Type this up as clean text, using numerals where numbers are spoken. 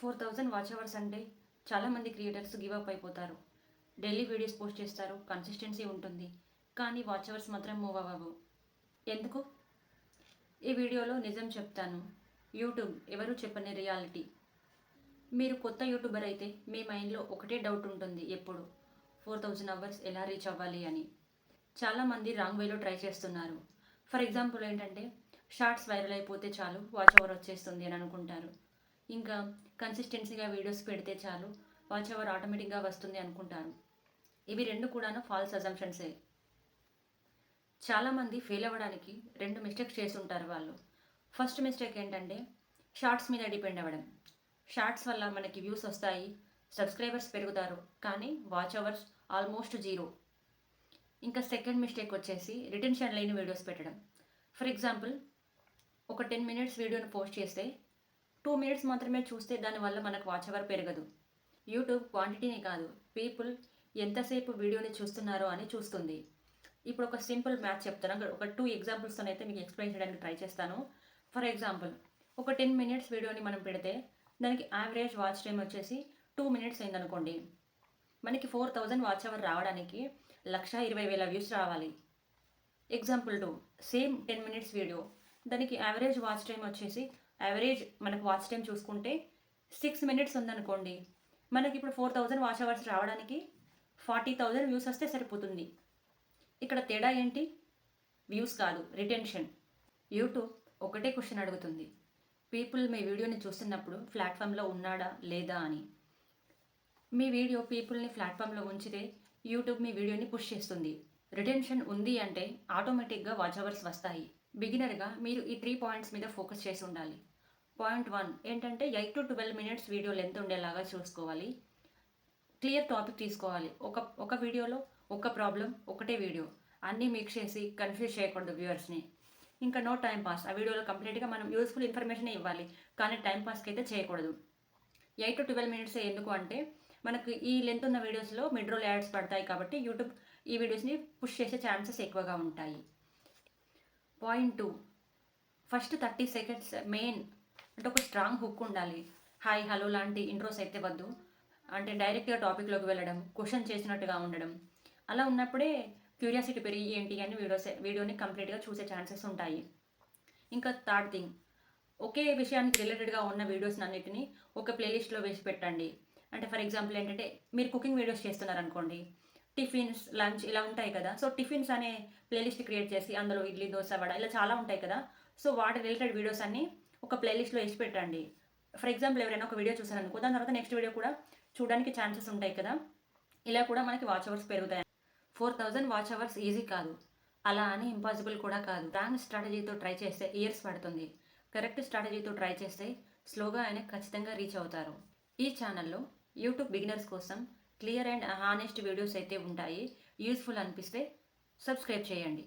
4000 watch hours అంటే చాలామంది creators give up అయిపోతారు. డైలీ వీడియోస్ పోస్ట్ చేస్తారు, కన్సిస్టెన్సీ ఉంటుంది, కానీ వాచ్ అవర్స్ మాత్రం మూవ్ అవ్వవు. ఎందుకు? ఈ వీడియోలో నిజం చెప్తాను. యూట్యూబ్ ఎవరు చెప్పని రియాలిటీ. మీరు కొత్త యూట్యూబర్ అయితే మీ మైండ్లో ఒకటే డౌట్ ఉంటుంది ఎప్పుడు, 4000 అవర్స్ ఎలా రీచ్ అవ్వాలి అని. చాలామంది రాంగ్ వేలో ట్రై చేస్తున్నారు. ఫర్ ఎగ్జాంపుల్ ఏంటంటే, షార్ట్స్ వైరల్ అయిపోతే చాలు వాచ్ అవర్ వచ్చేస్తుంది అని అనుకుంటారు. ఇంకా కన్సిస్టెన్సీగా వీడియోస్ పెడితే చాలు వాచ్ అవర్ ఆటోమేటిక్గా వస్తుంది అనుకుంటారు. ఇవి రెండు కూడాను ఫాల్స్ అజంప్షన్సే. చాలామంది ఫెయిల్ అవ్వడానికి రెండు మిస్టేక్స్ చేసి ఉంటారు వాళ్ళు. ఫస్ట్ మిస్టేక్ ఏంటంటే, షార్ట్స్ మీద డిపెండ్ అవ్వడం. షార్ట్స్ వల్ల మనకి వ్యూస్ వస్తాయి, సబ్స్క్రైబర్స్ పెరుగుతారు, కానీ వాచ్ అవర్స్ ఆల్మోస్ట్ జీరో. ఇంకా సెకండ్ మిస్టేక్ వచ్చేసి రిటెన్షన్ లేని వీడియోస్ పెట్టడం. ఫర్ ఎగ్జాంపుల్, ఒక 10 minutes వీడియోని పోస్ట్ చేస్తే 2 minutes మాత్రమే చూస్తే దానివల్ల మనకు వాచ్ అవర్ పెరగదు. యూట్యూబ్ క్వాంటిటీని కాదు, పీపుల్ ఎంతసేపు వీడియోని చూస్తున్నారో అని చూస్తుంది. ఇప్పుడు ఒక సింపుల్ మ్యాథ్ చెప్తాను. ఒక 2 ఎగ్జాంపుల్స్తో అయితే మీకు ఎక్స్ప్లెయిన్ చేయడానికి ట్రై చేస్తాను. ఫర్ ఎగ్జాంపుల్, ఒక 10 minutes వీడియోని మనం పెడితే దానికి యావరేజ్ వాచ్ టైం వచ్చేసి 2 minutes అయిందనుకోండి. మనకి 4000 వాచ్ అవర్ రావడానికి 1,20,000 వ్యూస్ రావాలి. ఎగ్జాంపుల్ 2, సేమ్ 10 minutes వీడియో, దానికి యావరేజ్ వాచ్ టైం వచ్చేసి మనకు వాచ్ టైం చూసుకుంటే 6 minutes ఉందనుకోండి. మనకి ఇప్పుడు 4000 వాచ్ అవర్స్ రావడానికి 40,000 వ్యూస్ వస్తే సరిపోతుంది. ఇక్కడ తేడా ఏంటి? వ్యూస్ కాదు, రిటెన్షన్. యూట్యూబ్ ఒకటే క్వశ్చన్ అడుగుతుంది, పీపుల్ మీ వీడియోని చూస్తున్నప్పుడు ప్లాట్ఫామ్లో ఉన్నాడా లేదా అని. మీ వీడియో పీపుల్ని ప్లాట్ఫామ్లో ఉంచితే యూట్యూబ్ మీ వీడియోని పుష్ చేస్తుంది. రిటెన్షన్ ఉంది అంటే ఆటోమేటిక్గా వాచ్ అవర్స్ వస్తాయి. బిగినర్గా మీరు ఈ 3 points మీద ఫోకస్ చేసి ఉండాలి. పాయింట్ 1 ఏంటంటే, 8 to 12 minutes వీడియో లెంత్ ఉండేలాగా చూసుకోవాలి. క్లియర్ టాపిక్ తీసుకోవాలి. ఒక వీడియోలో ఒక ప్రాబ్లం, ఒకటే వీడియో, అన్నీ మిక్స్ చేసి కన్ఫ్యూజ్ చేయకూడదు వ్యూవర్స్ని. ఇంకా నో టైం పాస్. ఆ వీడియోలో కంప్లీట్గా మనం యూస్ఫుల్ ఇన్ఫర్మేషన్ ఇవ్వాలి, కానీ టైం పాస్కి అయితే చేయకూడదు. 8 to 12 minutes ఎందుకు అంటే, మనకు ఈ లెంత్ ఉన్న వీడియోస్లో మిడ్ రోల్ యాడ్స్ పడతాయి కాబట్టి యూట్యూబ్ ఈ వీడియోస్ని పుష్ చేసే ఛాన్సెస్ ఎక్కువగా ఉంటాయి. Point 2, first 30 seconds main. అంటే ఒక స్ట్రాంగ్ హుక్ ఉండాలి. హాయ్ హలో లాంటి ఇంట్రోస్ అయితే వద్దు. అంటే డైరెక్ట్గా టాపిక్లోకి వెళ్ళడం, క్వశ్చన్ చేసినట్టుగా ఉండడం. అలా ఉన్నప్పుడే క్యూరియాసిటీ పెరిగి ఏంటి అని వీడియోని కంప్లీట్గా చూసే ఛాన్సెస్ ఉంటాయి. ఇంకా థర్డ్ థింగ్, ఒకే విషయానికి రిలేటెడ్గా ఉన్న వీడియోస్ అన్నిటిని ఒక ప్లేలిస్ట్లో వేసి పెట్టండి. అంటే ఫర్ ఎగ్జాంపుల్ ఏంటంటే, మీరు కుకింగ్ వీడియోస్ చేస్తున్నారనుకోండి, టిఫిన్స్, లంచ్ ఇలా ఉంటాయి కదా. సో టిఫిన్స్ అనే ప్లేలిస్ట్ క్రియేట్ చేసి అందులో ఇడ్లీ, దోశ, వడ ఇలా చాలా ఉంటాయి కదా. సో వాటి రిలేటెడ్ వీడియోస్ అన్నీ ఒక ప్లేలిస్ట్లో వేసి పెట్టండి. ఫర్ ఎగ్జాంపుల్, ఎవరైనా ఒక వీడియో చూసారనుకో, దాని తర్వాత నెక్స్ట్ వీడియో కూడా చూడడానికి ఛాన్సెస్ ఉంటాయి కదా. ఇలా కూడా మనకి వాచ్ అవర్స్ పెరుగుతాయి. 4000 వాచ్ అవర్స్ ఈజీ కాదు, అలా అని ఇంపాసిబుల్ కూడా కాదు. రాంగ్ స్ట్రాటజీతో ట్రై చేస్తే ఇయర్స్ పడుతుంది. కరెక్ట్ స్ట్రాటజీతో ట్రై చేస్తే స్లోగా అయినా ఖచ్చితంగా రీచ్ అవుతారు. ఈ ఛానల్లో యూట్యూబ్ బిగినర్స్ కోసం క్లియర్ అండ్ హానెస్ట్ వీడియోస్ అయితే ఉంటాయి. యూస్ఫుల్ అనిపిస్తే సబ్స్క్రైబ్ చేయండి.